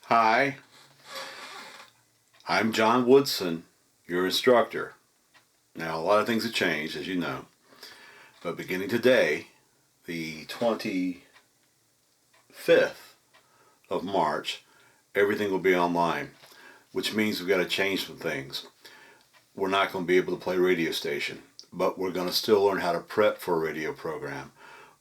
Hi, I'm John Woodson, your instructor. Now, a lot of things have changed, as you know, but beginning today, the 25th of March, everything will be online, which means we've got to change some things. We're not going to be able to play radio station, but we're going to still learn how to prep for a radio program.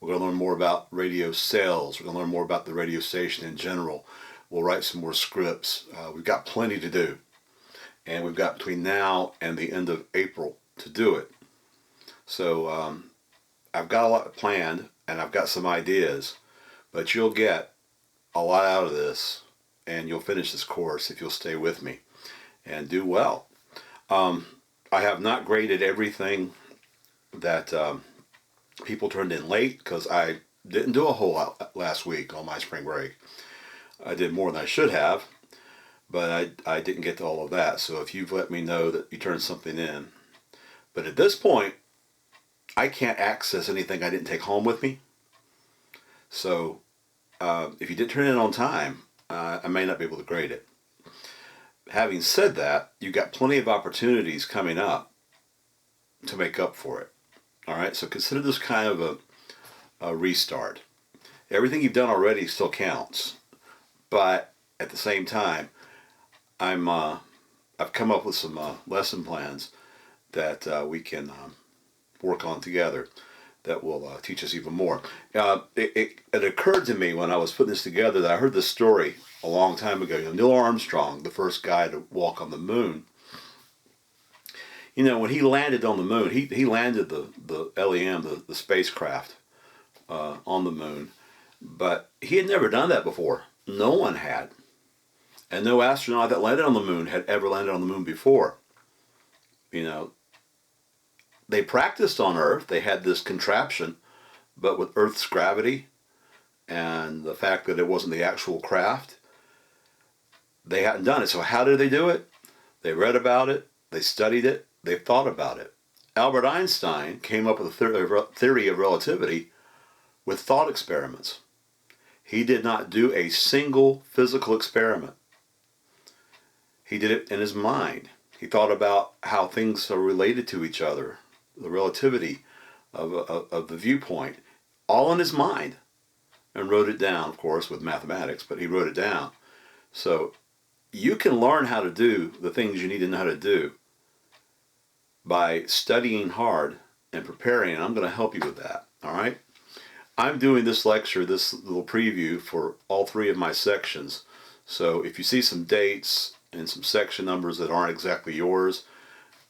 We're going to learn more about radio sales. We're going to learn more about the radio station in general. We'll write some more scripts. We've got plenty to do. And we've got between now and the end of April to do it. So I've got a lot planned and I've got some ideas, but you'll get a lot out of this and you'll finish this course if you'll stay with me and do well. I have not graded everything that people turned in late because I didn't do a whole lot last week on my spring break. I did more than I should have, but I didn't get to all of that. So if you've let me know that you turned something in. But at this point, I can't access anything I didn't take home with me. So if you did turn it in on time, I may not be able to grade it. Having said that, you've got plenty of opportunities coming up to make up for it. All right, so consider this kind of a restart. Everything you've done already still counts. But at the same time, I've come up with some lesson plans that we can work on together that will teach us even more. It occurred to me when I was putting this together that I heard this story a long time ago. Neil Armstrong, the first guy to walk on the moon, when he landed on the moon, he landed the LEM, the spacecraft, on the moon, but he had never done that before. No one had. And no astronaut that landed on the moon had ever landed on the moon before. They practiced on Earth. They had this contraption, but with Earth's gravity and the fact that it wasn't the actual craft, they hadn't done it. So how did they do it? They read about it. They studied it. They thought about it. Albert Einstein came up with a theory of relativity with thought experiments. He did not do a single physical experiment. He did it in his mind. He thought about how things are related to each other, the relativity of the viewpoint, all in his mind, and wrote it down, of course, with mathematics, but he wrote it down. So you can learn how to do the things you need to know how to do by studying hard and preparing, and I'm going to help you with that, all right? I'm doing this lecture, this little preview for all three of my sections. So if you see some dates and some section numbers that aren't exactly yours,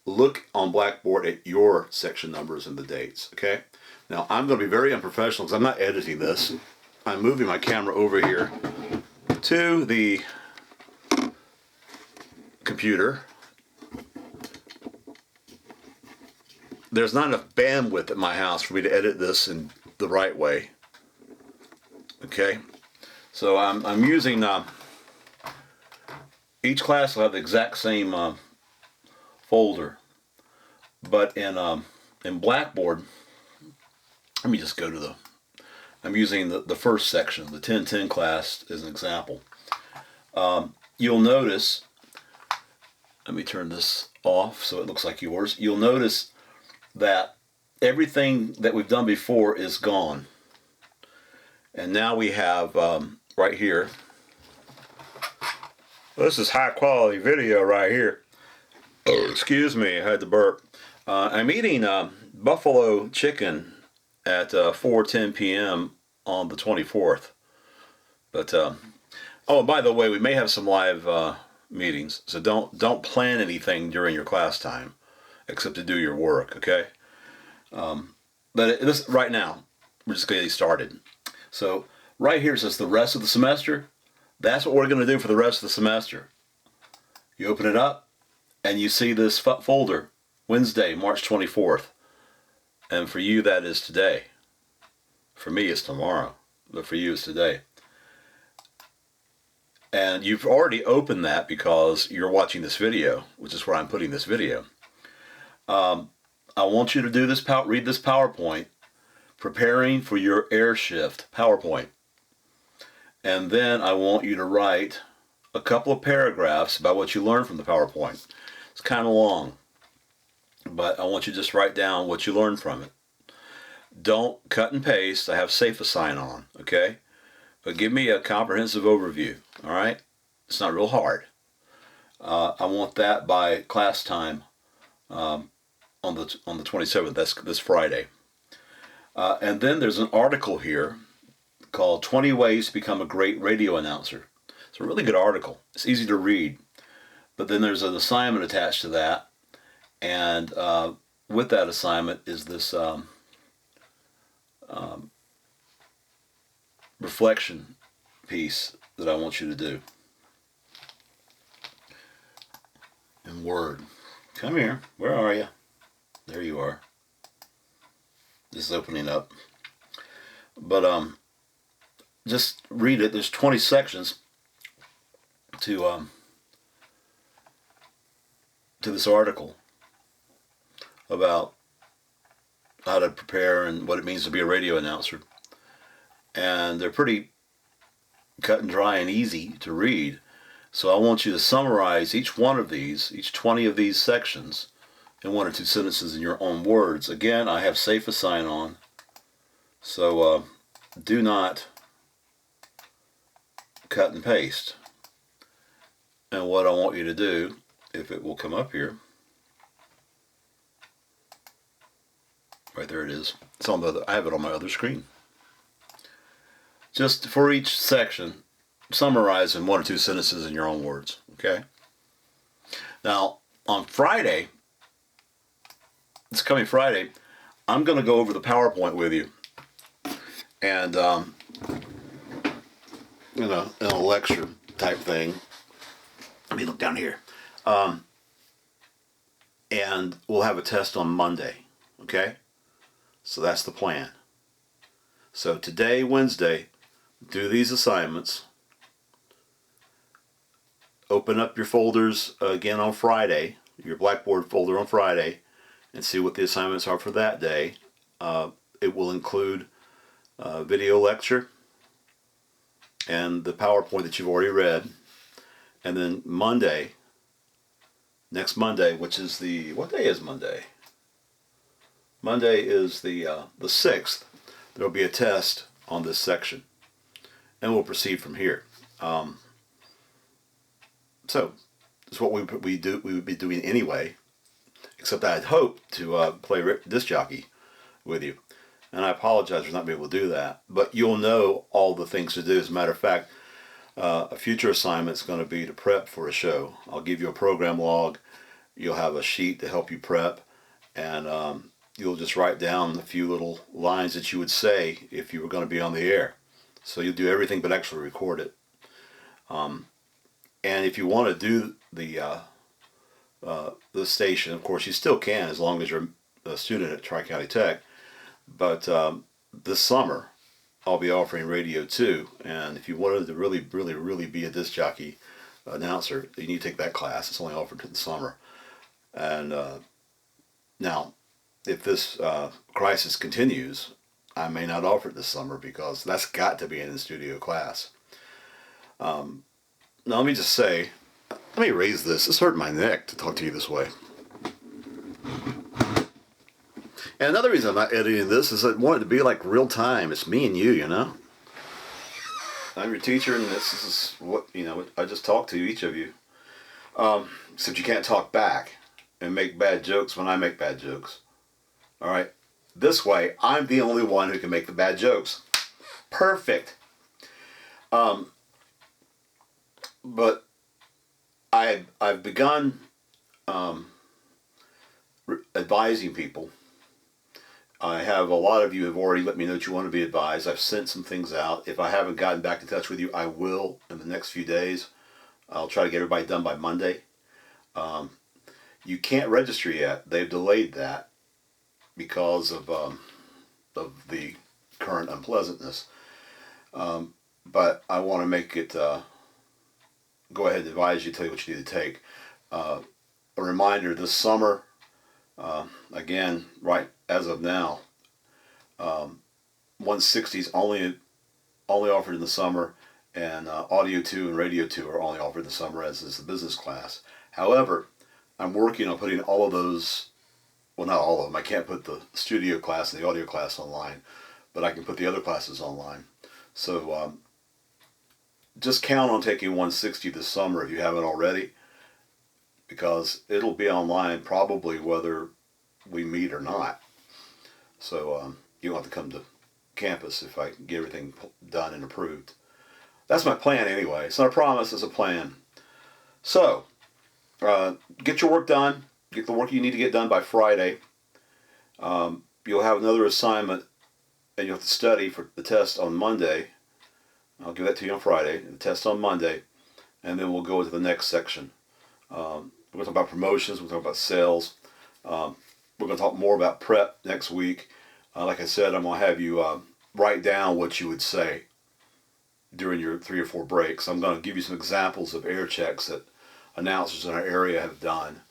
look on Blackboard at your section numbers and the dates, okay? Now, I'm going to be very unprofessional because I'm not editing this. I'm moving my camera over here to the computer. There's not enough bandwidth at my house for me to edit this in the right way. Okay, so I'm using each class will have the exact same folder, but in Blackboard, let me just go to I'm using the first section, the 1010 class as an example. You'll notice, let me turn this off so it looks like yours. You'll notice that everything that we've done before is gone. And now we have right here, this is high quality video right here. Excuse me, I had to burp. I'm eating buffalo chicken at 4:10 p.m. on the 24th. But, oh, by the way, we may have some live meetings, so don't plan anything during your class time except to do your work, okay? But this right now, we're just getting started. So right here it says the rest of the semester. That's what we're going to do for the rest of the semester. You open it up and you see this folder, Wednesday, March 24th. And for you that is today. For me it's tomorrow, but for you it's today. And you've already opened that because you're watching this video, which is where I'm putting this video. I want you to do this, read this PowerPoint, preparing for your air shift PowerPoint. And then I want you to write a couple of paragraphs about what you learned from the PowerPoint. It's kind of long, but I want you to just write down what you learned from it. Don't cut and paste. I have Safe Assign on, okay? But give me a comprehensive overview, all right? It's not real hard. I want that by class time on the 27th. That's this Friday. And then there's an article here called 20 Ways to Become a Great Radio Announcer. It's a really good article. It's easy to read. But then there's an assignment attached to that. And with that assignment is this reflection piece that I want you to do in Word. Come here. Where are you? There you are. This is opening up. But just read it. There's 20 sections to this article about how to prepare and what it means to be a radio announcer. And they're pretty cut and dry and easy to read. So I want you to summarize each one of these, each 20 of these sections, in 1 or 2 sentences in your own words. Again, I have Safe Assign on, so do not cut and paste. And what I want you to do, if it will come up here, right there it is. It's on the other, I have it on my other screen. Just for each section, summarize in 1 or 2 sentences in your own words, okay? Now, on Friday, this coming Friday, I'm going to go over the PowerPoint with you. And, in a lecture type thing. Let me look down here. And we'll have a test on Monday, okay? So that's the plan. So today, Wednesday, do these assignments. Open up your folders again on Friday, your Blackboard folder on Friday, and see what the assignments are for that day. It will include a video lecture and the PowerPoint that you've already read. And then Monday, next Monday, which is what day is Monday? Monday is the 6th. There will be a test on this section. And we'll proceed from here. So, it's what we would be doing anyway, except I'd hoped to play disc jockey with you. And I apologize for not being able to do that. But you'll know all the things to do. As a matter of fact, a future assignment is going to be to prep for a show. I'll give you a program log. You'll have a sheet to help you prep. And you'll just write down a few little lines that you would say if you were going to be on the air. So you'll do everything but actually record it. And if you want to do the station, of course you still can as long as you're a student at Tri-County Tech. But this summer I'll be offering radio too. And if you wanted to really be a disc jockey announcer, you need to take that class. It's only offered to the summer. And now, if this crisis continues, I may not offer it this summer because that's got to be an in-studio class. Now let me just say, let me raise this. It's hurting my neck to talk to you this way. And another reason I'm not editing this is I want it to be like real time. It's me and you, you know. I'm your teacher, and this is what, I just talk to each of you. Except you can't talk back and make bad jokes when I make bad jokes. All right? This way, I'm the only one who can make the bad jokes. Perfect. But I've begun advising people. I have a lot of you have already let me know that you want to be advised. I've sent some things out. If I haven't gotten back in touch with you, I will in the next few days. I'll try to get everybody done by Monday. You can't register yet. They've delayed that because of the current unpleasantness. But I want to make it, go ahead and advise you, tell you what you need to take. A reminder, this summer, again, right as of now, 160s only offered in the summer, and Audio 2 and Radio 2 are only offered in the summer, as is the business class. However, I'm working on putting all of those, well, not all of them. I can't put the studio class and the audio class online, but I can put the other classes online. So just count on taking 160 this summer if you haven't already, because it'll be online probably whether we meet or not. So you don't have to come to campus if I can get everything done and approved. That's my plan anyway. It's not a promise, it's a plan. So, get your work done. Get the work you need to get done by Friday. You'll have another assignment and you'll have to study for the test on Monday. I'll give that to you on Friday. The test on Monday. And then we'll go to the next section. We're going to talk about promotions. We're going to talk about sales. We're going to talk more about prep next week. Like I said, I'm going to have you write down what you would say during your 3 or 4 breaks. I'm going to give you some examples of air checks that announcers in our area have done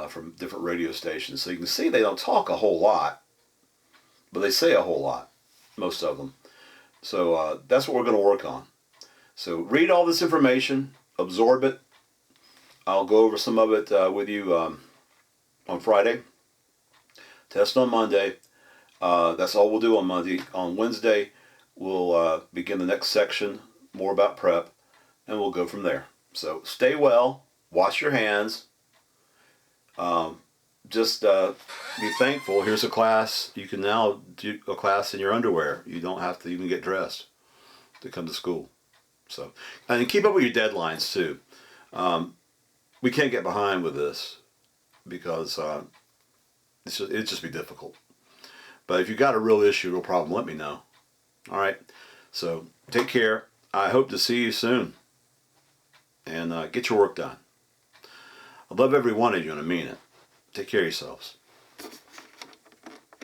from different radio stations. So you can see they don't talk a whole lot, but they say a whole lot, most of them. So that's what we're going to work on. So read all this information, absorb it. I'll go over some of it with you on Friday. Test on Monday. That's all we'll do on Monday. On Wednesday, we'll begin the next section, more about prep, and we'll go from there. So stay well, wash your hands, just be thankful. Here's a class. You can now do a class in your underwear. You don't have to even get dressed to come to school. So, and keep up with your deadlines too. We can't get behind with this because it'd just be difficult. But if you got a real issue, real problem, let me know. All right. So take care. I hope to see you soon. And get your work done. I love every one of you, and I mean it. Take care of yourselves.